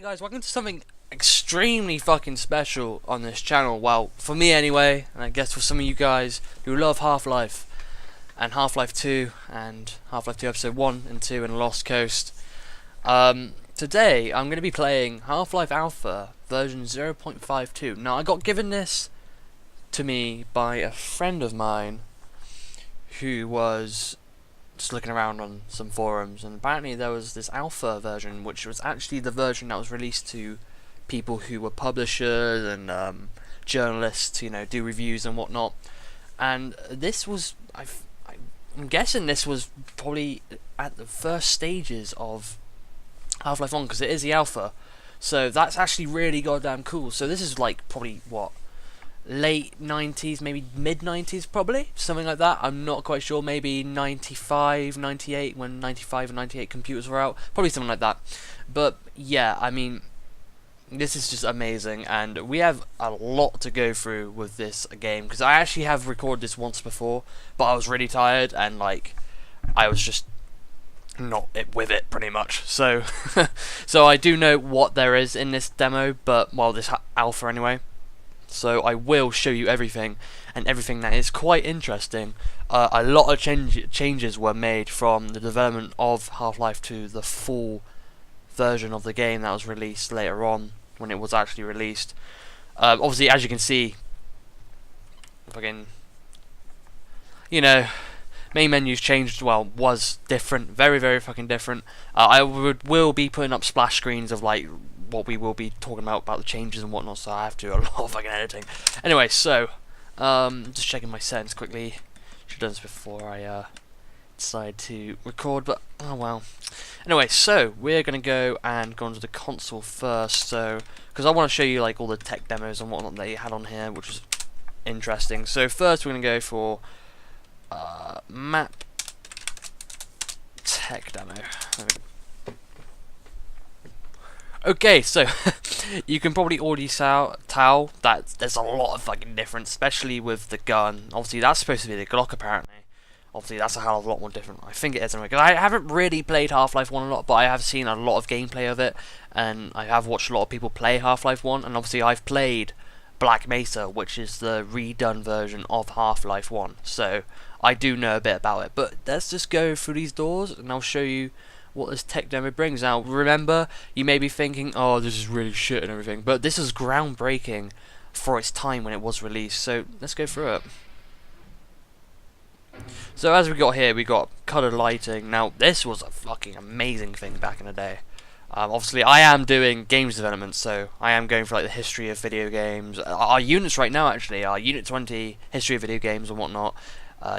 guys, welcome to something extremely fucking special on this channel. Well, for me anyway, and I guess for some of you guys who love Half-Life, and Half-Life 2, and Half-Life 2 Episode 1 and 2 and Lost Coast. Today, I'm going to be playing Half-Life Alpha version 0.52. Now, I got given this to me by a friend of mine who was just looking around on some forums, and apparently there was this alpha version, which was actually the version that was released to people who were publishers and journalists, you know, do reviews and whatnot. And this was, I'm guessing this was probably at the first stages of Half-Life 1, because it is the alpha. So that's actually really goddamn cool. So this is like probably what, late 90s, maybe mid 90s, probably something like that. I'm not quite sure. Maybe 95, 98, when 95 and 98 computers were out, probably something like that. But yeah, I mean, this is just amazing, and we have a lot to go through with this game, because I actually have recorded this once before, but I was really tired and like I was just not with it pretty much. So so I do know what there is in this demo, but well, this alpha anyway. So I will show you everything, and everything that is quite interesting. A lot of changes were made from the development of Half-Life to the full version of the game that was released later on, when it was actually released. Obviously, as you can see, fucking, you know, main menus changed, well, was different, very, very fucking different. I will be putting up splash screens of like what we will be talking about the changes and whatnot, so I have to do a lot of fucking editing. Anyway, so just checking my settings quickly. Should have done this before I decide to record, but oh well. Anyway, so we're gonna go onto the console first, so because I want to show you like all the tech demos and whatnot they had on here, which was interesting. So first we're gonna go for map tech demo. Okay, so you can probably already tell that there's a lot of fucking difference, especially with the gun. Obviously, that's supposed to be the Glock, apparently. Obviously, that's a hell of a lot more different. I think it is anyway, because I haven't really played Half-Life 1 a lot, but I have seen a lot of gameplay of it, and I have watched a lot of people play Half-Life 1, and obviously I've played Black Mesa, which is the redone version of Half-Life 1, so I do know a bit about it. But let's just go through these doors, and I'll show you what this tech demo brings. Now, remember, you may be thinking, oh, this is really shit and everything, but this is groundbreaking for its time when it was released, so let's go through it. So as we got here, we got colored lighting. Now, this was a fucking amazing thing back in the day. Obviously, I am doing games development, so I am going for like the history of video games. Our units right now, actually, are Unit 20, history of video games and whatnot.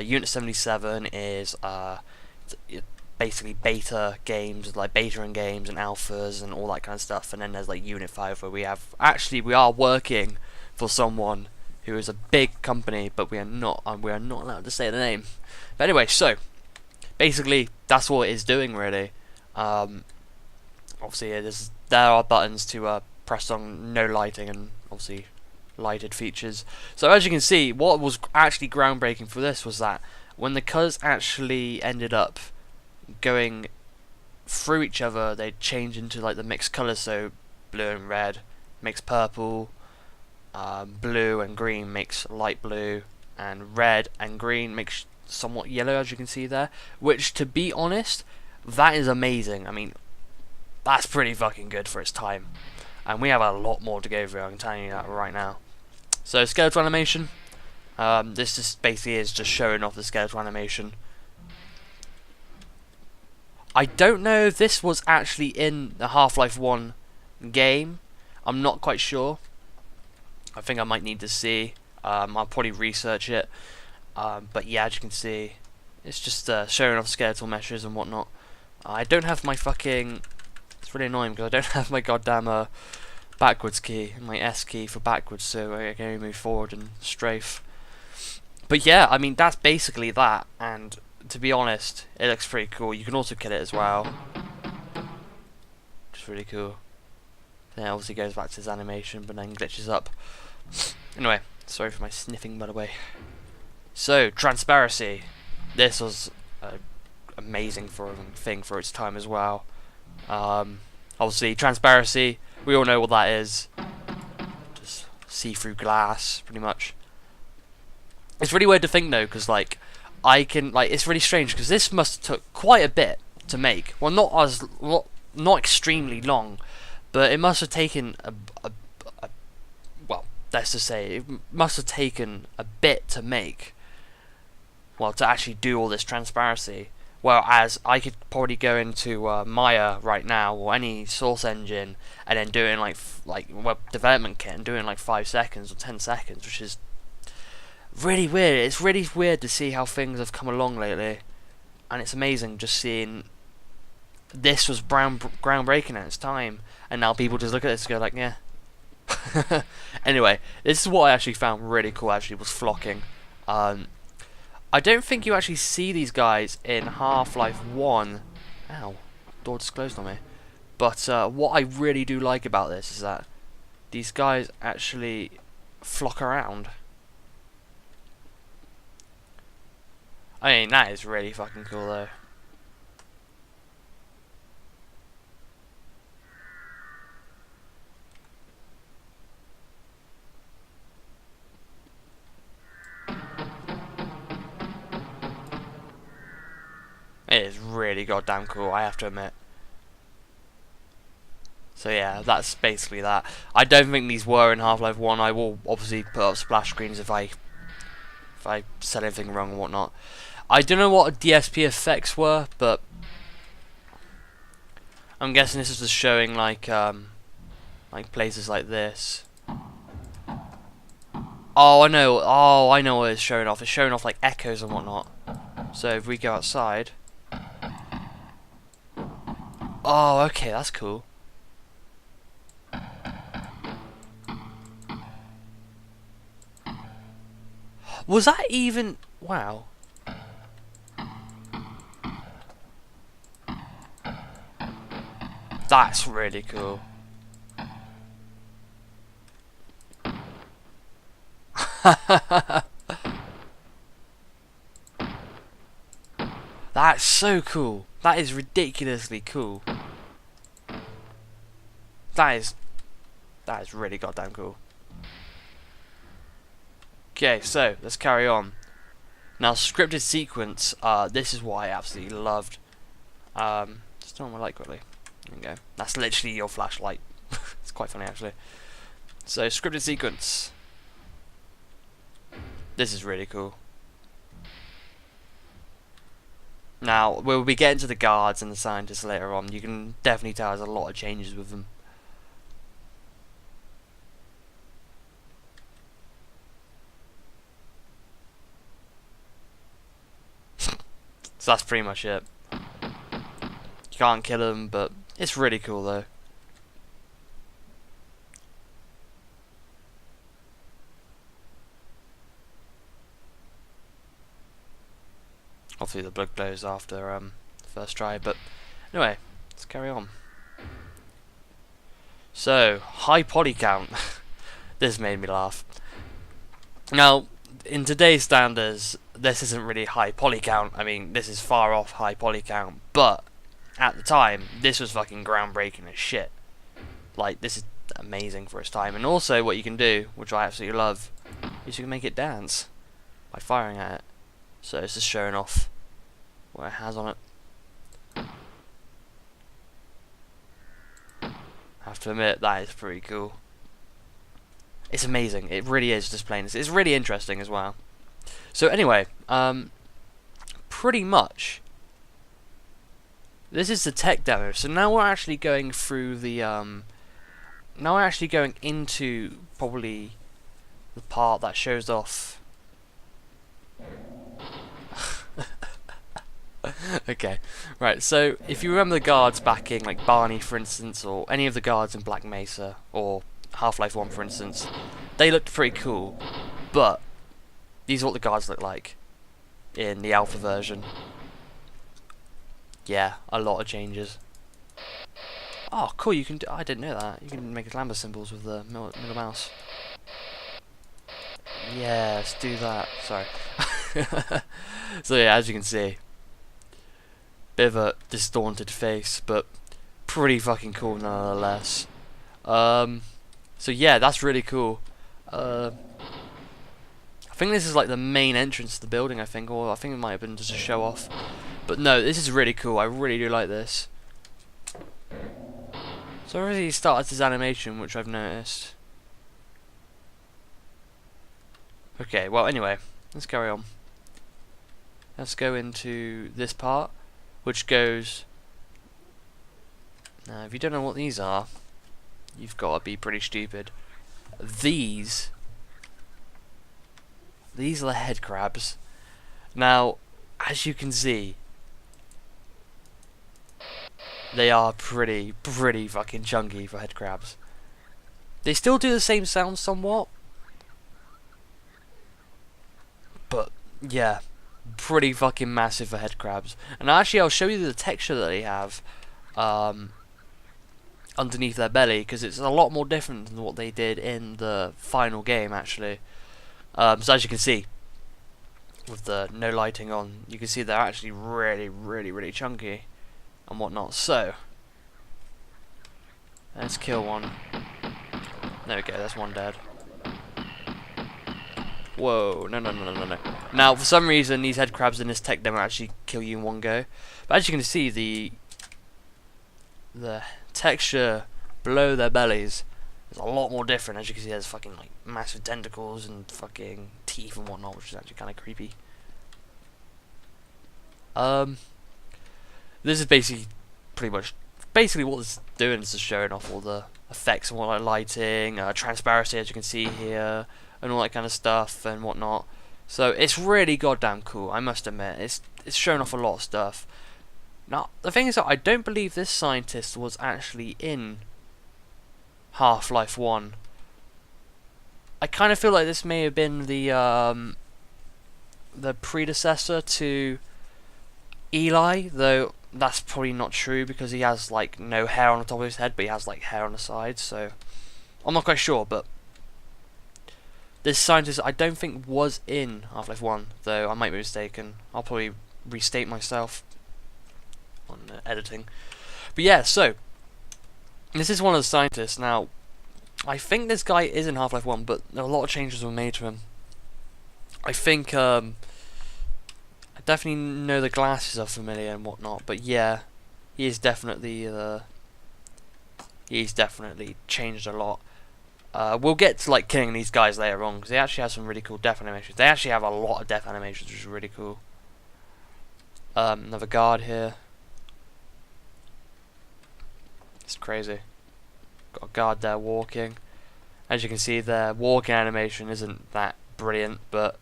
Unit 77 is basically beta games, like beta and games and alphas and all that kind of stuff. And then there's like Unit 5, where we are working for someone who is a big company, but we are not allowed to say the name. But anyway, so basically that's what it is doing, really. Obviously there are buttons to press on no lighting and obviously lighted features. So as you can see, what was actually groundbreaking for this was that when the colours actually ended up going through each other, they change into like the mixed colours. So blue and red makes purple, blue and green makes light blue, and red and green makes somewhat yellow, as you can see there. Which, to be honest, that is amazing. I mean, that's pretty fucking good for its time, and we have a lot more to go through, I can tell you that right now. So skeletal animation, this just basically is just showing off the skeletal animation. I don't know if this was actually in the Half-Life 1 game. I'm not quite sure. I think I might need to see. I'll probably research it. But yeah, as you can see, it's just showing off skeletal meshes and whatnot. I don't have my fucking... It's really annoying because I don't have my goddamn backwards key, my S key for backwards, so I can only move forward and strafe. But yeah, I mean, that's basically that, and to be honest, it looks pretty cool. You can also kill it as well, which is really cool. Then it obviously goes back to his animation, but then glitches up. Anyway, sorry for my sniffing, by the way. So, transparency. This was an amazing thing for its time as well. Obviously, transparency We all know what that is. Just see-through glass, pretty much. It's really weird to think though, because like I can it's really strange because this must have took quite a bit to make. Well, not extremely long, but it must have taken a well, let's just say it must have taken a bit to make. Well, to actually do all this transparency. Whereas I could probably go into Maya right now or any source engine and then do it in like web development kit and do it in like 5 seconds or 10 seconds, which is really weird. It's really weird to see how things have come along lately, and it's amazing just seeing this was groundbreaking at its time, and now people just look at this and go like, yeah. Anyway, this is what I actually found really cool. Actually, was flocking. I don't think you actually see these guys in Half-Life 1. Ow, door just closed on me. But what I really do like about this is that these guys actually flock around. I mean, that is really fucking cool though. It is really goddamn cool, I have to admit. So yeah, that's basically that. I don't think these were in Half-Life 1. I will obviously put up splash screens if I said anything wrong and whatnot. I don't know what DSP effects were, but I'm guessing this is just showing like places like this. Oh, I know. Oh, I know what it's showing off. It's showing off like echoes and whatnot. So if we go outside. Oh, okay, that's cool. Was that even... Wow. That's really cool. That's so cool. That is ridiculously cool. That is really goddamn cool. Okay, so let's carry on. Now, scripted sequence. This is what I absolutely loved. Just turn on my light quickly. There you go. That's literally your flashlight. It's quite funny actually. So, scripted sequence. This is really cool. Now, we'll be getting to the guards and the scientists later on. You can definitely tell there's a lot of changes with them. So that's pretty much it. You can't kill them, but it's really cool though. Obviously the blood glows after the first try, but anyway, let's carry on. So, high poly count. This made me laugh. Now, in today's standards, this isn't really high poly count. I mean, this is far off high poly count, but at the time, this was fucking groundbreaking as shit. Like, this is amazing for its time. And also, what you can do, which I absolutely love, is you can make it dance by firing at it. So it's just showing off what it has on it. I have to admit, that is pretty cool. It's amazing. It really is displaying this. It's really interesting as well. So anyway, pretty much, this is the tech demo. So now we're actually going through the, now we're actually going into probably the part that shows off. Okay, right, so if you remember the guards back in, like Barney for instance, or any of the guards in Black Mesa, or Half-Life 1 for instance, they looked pretty cool, but these are what the guards look like in the alpha version. Yeah, a lot of changes. Oh, cool, you can do, I didn't know that. You can make Lambda symbols with the middle mouse. Yeah, let's do that. Sorry. So yeah, as you can see, bit of a distorted face, but pretty fucking cool nonetheless. So yeah, that's really cool. I think this is like the main entrance to the building, I think, or I think it might have been just a show off. But no, this is really cool. I really do like this. So already he started his animation, which I've noticed. Okay, well anyway, let's carry on. Let's go into this part, which goes... Now, if you don't know what these are, you've got to be pretty stupid. These are the head crabs. Now, as you can see, they are pretty fucking chunky for head crabs. They still do the same sound somewhat, but yeah, pretty fucking massive for head crabs. And actually, I'll show you the texture that they have underneath their belly, because it's a lot more different than what they did in the final game, actually. So as you can see, with the no lighting on, you can see they're actually really chunky and whatnot. So let's kill one. There we go, that's one dead. Whoa, no. Now, for some reason, these head crabs in this tech demo actually kill you in one go. But as you can see, the texture below their bellies is a lot more different. As you can see, there's fucking like massive tentacles and fucking teeth and whatnot, which is actually kind of creepy. This is basically what it's doing is just showing off all the effects and like lighting, transparency, as you can see here, and all that kind of stuff and whatnot. So it's really goddamn cool, I must admit. It's showing off a lot of stuff. Now, the thing is that I don't believe this scientist was actually in Half-Life 1. I kind of feel like this may have been the predecessor to Eli, though that's probably not true because he has like no hair on the top of his head, but he has like hair on the sides, so I'm not quite sure. But this scientist I don't think was in Half-Life 1, though I might be mistaken. I'll probably restate myself on editing. But yeah, so this is one of the scientists. Now, I think this guy is in Half-Life 1, but a lot of changes were made to him. I think I definitely know the glasses are familiar and whatnot, but yeah, he's definitely changed a lot. We'll get to like killing these guys later on because they actually have some really cool death animations. They actually have a lot of death animations, which is really cool. Another guard here. It's crazy. Got a guard there walking. As you can see, their walking animation isn't that brilliant, but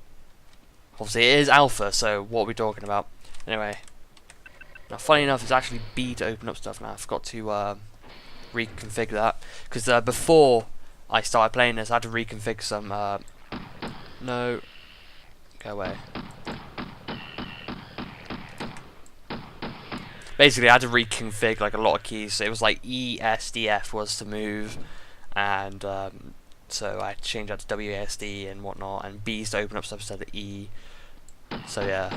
obviously it is alpha, so what are we talking about? Anyway, now funny enough, it's actually B to open up stuff now. I forgot to reconfigure that, because before I started playing this, I had to reconfigure some... no, go away. Basically, I had to reconfigure like a lot of keys. So it was like E, S, D, F was to move, and so I changed that to W, A, S, D and whatnot, and B's to open up stuff instead of E. So yeah,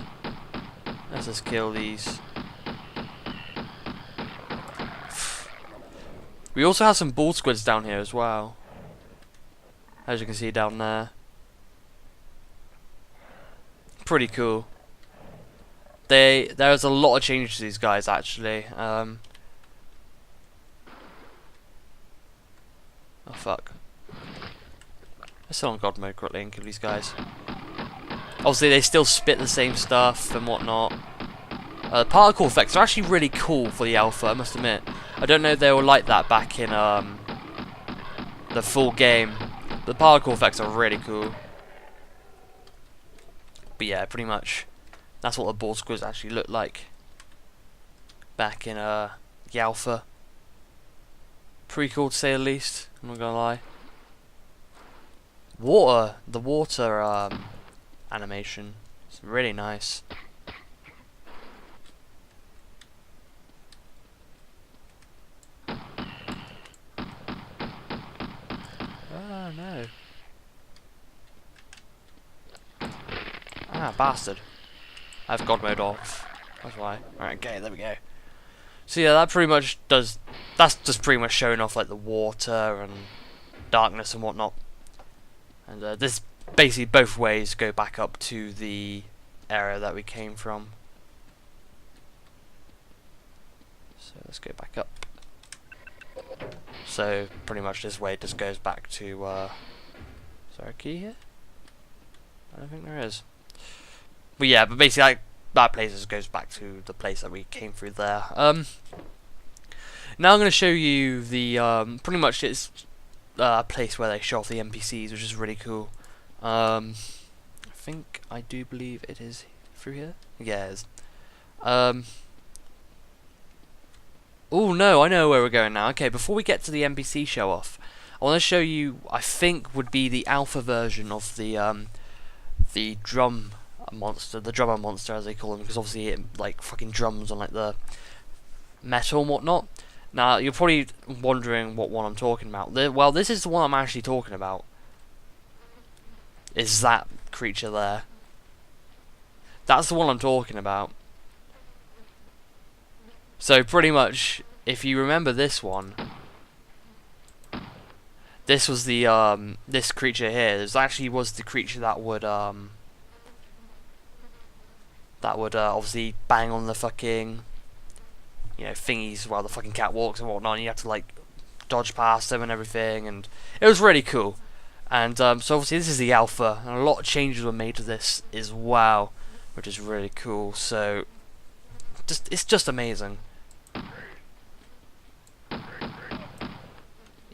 let's just kill these. We also have some ball squids down here as well, as you can see down there. Pretty cool. There's a lot of changes to these guys actually. Oh fuck. Let's sit on God mode quickly and kill these guys. Obviously they still spit the same stuff and whatnot. The particle effects are actually really cool for the alpha, I must admit. I don't know if they were like that back in the full game. The particle effects are really cool. But yeah, pretty much that's what the ball squids actually looked like back in the alpha. Pretty cool to say the least, I'm not gonna lie. The water animation is really nice. Oh no. Ah, bastard. I have God mode off. That's why. Alright, okay, there we go. So yeah, that pretty much does that's just pretty much showing off like the water and darkness and whatnot. And this basically both ways go back up to the area that we came from. So let's go back up. So pretty much this way just goes back to is there a key here? I don't think there is. But yeah, but basically that place just goes back to the place that we came through there. Now I'm going to show you the pretty much it's a place where they show off the NPCs, which is really cool. I do believe it is through here. Yeah, it is. Oh no, I know where we're going now. Okay, before we get to the NPC show off, I want to show you, I think would be the alpha version of the drummer monster as they call him, because obviously it like fucking drums on like the metal and whatnot. Now you're probably wondering what one I'm talking about. Well, this is the one I'm actually talking about. Is that creature there? That's the one I'm talking about. So pretty much, if you remember this one, this was the this creature here. This actually was the creature that would obviously bang on the fucking, you know, thingies while the fucking cat walks and whatnot. And you have to like dodge past them and everything, and it was really cool. And so obviously this is the alpha, and a lot of changes were made to this as well, which is really cool. So it's just amazing.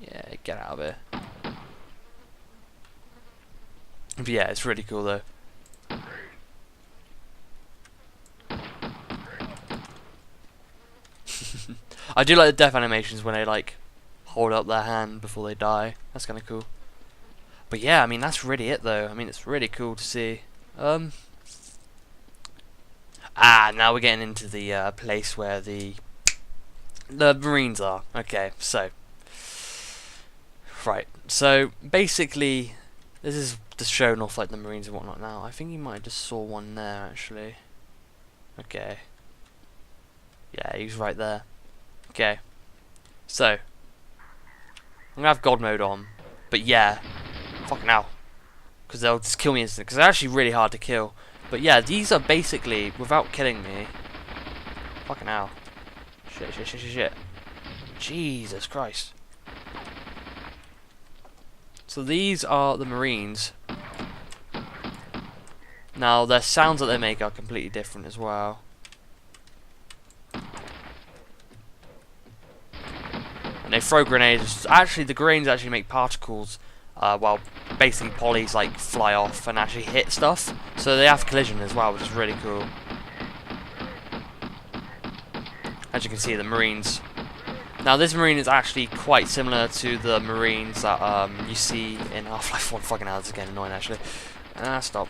Yeah, get out of here. But yeah, it's really cool though. I do like the death animations when they like hold up their hand before they die. That's kind of cool. But yeah, I mean that's really it though. I mean it's really cool to see. Now we're getting into the place where the Marines are. Okay, so right. So basically, this is just showing off like the Marines and whatnot. Now I think you might have just saw one there actually. Okay. Yeah, he's right there. Okay. So I'm gonna have God mode on, but yeah, fucking hell, because they'll just kill me instantly. Because they're actually really hard to kill. But yeah, these are basically without killing me. Fucking hell. Shit. Jesus Christ. So these are the Marines. Now their sounds that they make are completely different as well. And they throw grenades. Actually, the grenades actually make particles, while basically polys like fly off and actually hit stuff. So they have collision as well, which is really cool. As you can see, the Marines. Now this Marine is actually quite similar to the Marines that you see in Half-Life 1. Fucking hell, this is getting annoying actually. Stop.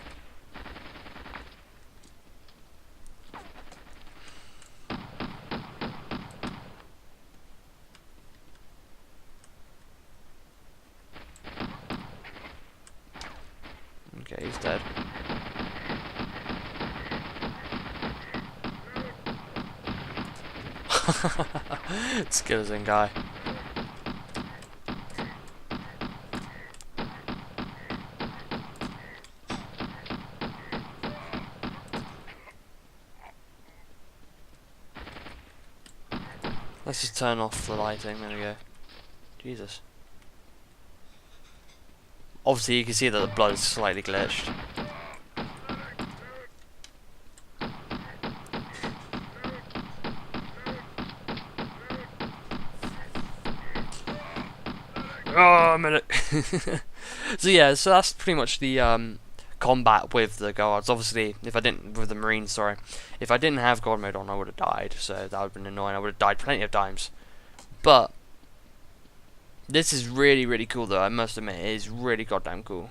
Okay, he's dead. Skeleton guy. Let's just turn off the lighting. There we go. Jesus. Obviously, you can see that the blood is slightly glitched. Oh, a minute. So yeah, so that's pretty much the combat with the guards. Obviously, if I didn't with the Marines, sorry, if I didn't have God mode on, I would have died. So that would have been annoying. I would have died plenty of times. But this is really, really cool, though. I must admit, it is really goddamn cool.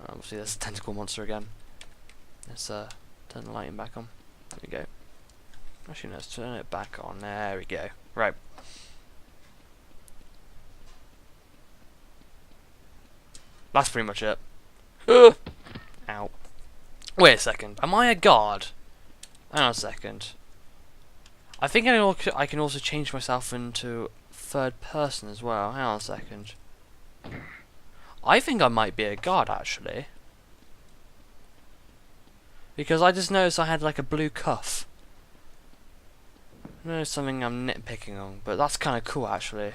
Obviously, there's a tentacle monster again. Let's turn the lighting back on. There we go. Actually, let's turn it back on. There we go. Right. That's pretty much it. Ow. Wait a second. Am I a guard? Hang on a second. I think I can also change myself into third person as well. Hang on a second. I think I might be a guard actually. Because I just noticed I had like a blue cuff. I know it's something I'm nitpicking on, but that's kind of cool actually.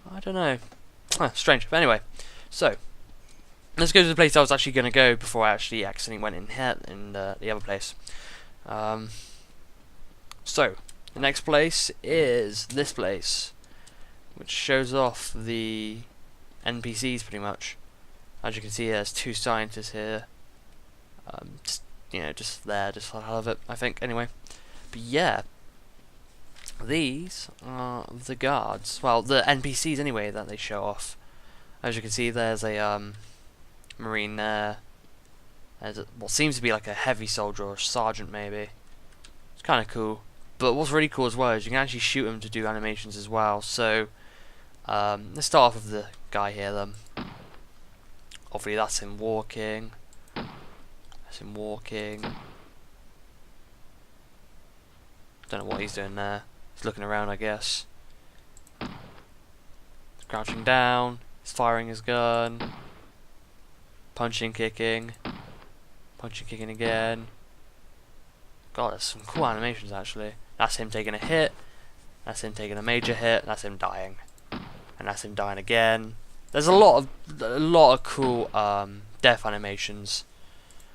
I don't know. Strange. But anyway, so let's go to the place I was actually going to go before I actually accidentally went in here in the other place. So the next place is this place, which shows off the NPCs pretty much. As you can see, there's two scientists here. Just just there, just for the hell of it, I think. Anyway, but yeah, these are the guards. Well, the NPCs anyway that they show off. As you can see, there's a marine there. There's what seems to be like a heavy soldier or a sergeant maybe. It's kind of cool. But what's really cool as well is you can actually shoot them to do animations as well. So let's start off with the guy here then. Obviously that's him walking. That's him walking. Don't know what he's doing there. He's looking around, I guess. He's crouching down. He's firing his gun. Punching, kicking. Punching, kicking again. God, there's some cool animations actually. That's him taking a hit. That's him taking a major hit. That's him dying. And that's him dying again. There's a lot of cool death animations.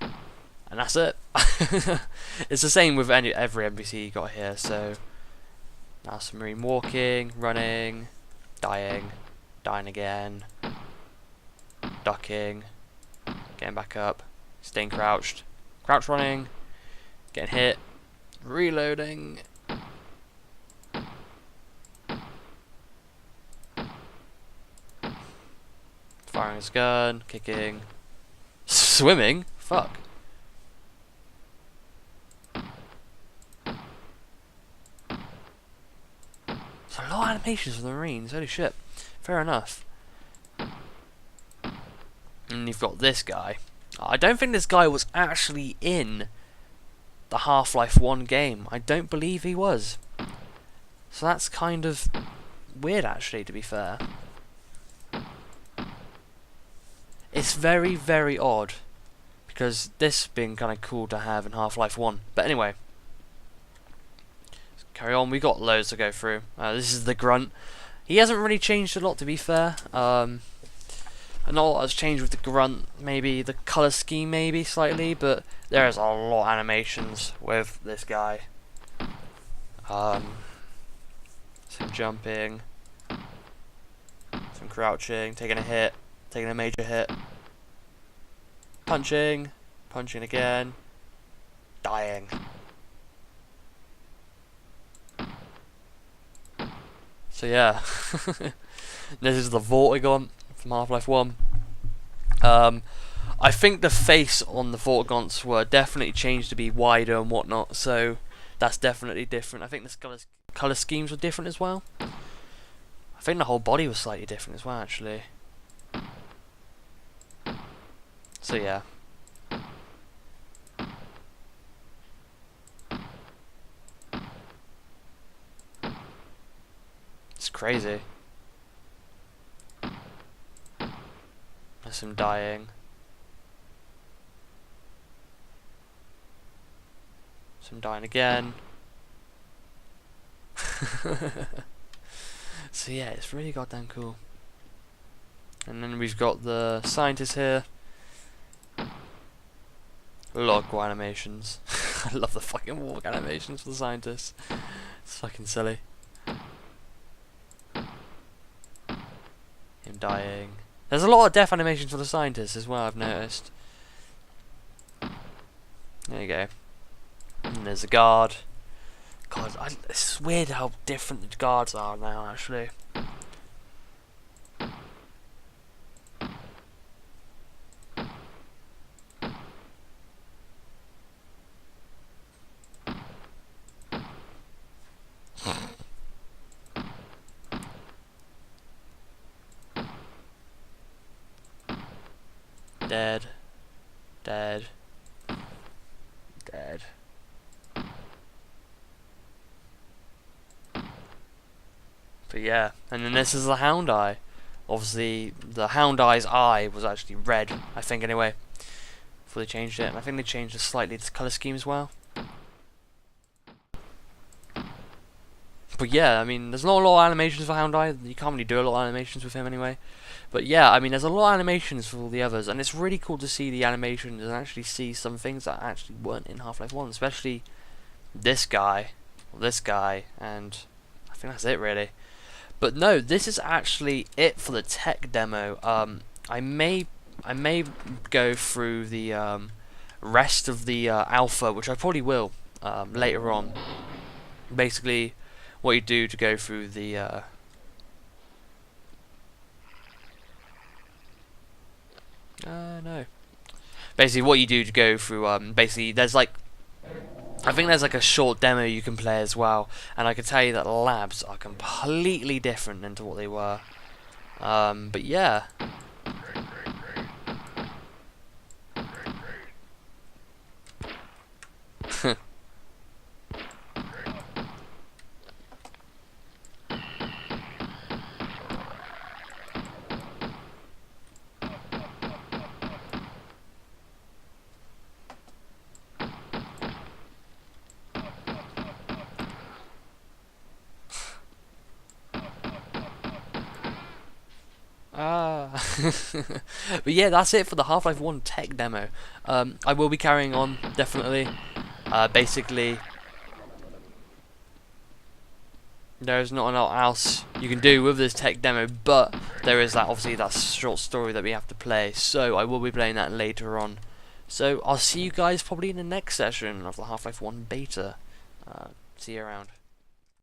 And that's it. It's the same with every NPC you got here. So that's the marine walking, running, dying, dying again, ducking, getting back up, staying crouched, crouch running, getting hit, reloading. Firing his gun, kicking, swimming. Fuck. There's a lot of animations for the Marines. Holy shit. Fair enough. And you've got this guy. I don't think this guy was actually in the Half-Life 1 game. I don't believe he was. So that's kind of weird, actually, to be fair. It's very, very odd. Because this being kind of cool to have in Half-Life 1. But anyway. Let's carry on. We got loads to go through. This is the Grunt. He hasn't really changed a lot, to be fair. And not a lot has changed with the Grunt. Maybe the colour scheme, maybe slightly. But there's a lot of animations with this guy. Some jumping. Some crouching. Taking a hit. Taking a major hit. Punching. Punching again. Dying. So yeah. This is the Vortigaunt from Half-Life 1. I think the face on the Vortigaunts were definitely changed to be wider and whatnot, so that's definitely different. I think the colour schemes were different as well. I think the whole body was slightly different as well, actually. So yeah. It's crazy. There's some dying. Some dying again. So yeah, it's really goddamn cool. And then we've got the scientists here. A lot of cool animations. I love the fucking walk animations for the scientists. It's fucking silly. Him dying. There's a lot of death animations for the scientists as well, I've noticed. There you go. And there's a guard. God, it's weird how different the guards are now, actually. Dead. Dead. Dead. But yeah, and then this is the Hound Eye. Obviously, the Hound Eye's eye was actually red, I think anyway, before they changed it. And I think they changed it slightly to colour scheme as well. But yeah, I mean, there's not a lot of animations for Hound Eye. You can't really do a lot of animations with him anyway. But yeah, I mean, there's a lot of animations for all the others, and it's really cool to see the animations and actually see some things that actually weren't in Half-Life 1, especially this guy, and I think that's it really. But no, this is actually it for the tech demo. I may go through the rest of the alpha, which I probably will later on. Basically, what you do to go through the no. Basically, what you do to go through basically there's like I think there's like a short demo you can play as well, and I can tell you that the labs are completely different than to what they were. But yeah. But yeah, that's it for the Half-Life 1 tech demo. I will be carrying on, definitely. Basically, there's not a lot else you can do with this tech demo, but there is that, obviously, that short story that we have to play, so I will be playing that later on. So I'll see you guys probably in the next session of the Half-Life 1 beta. See you around.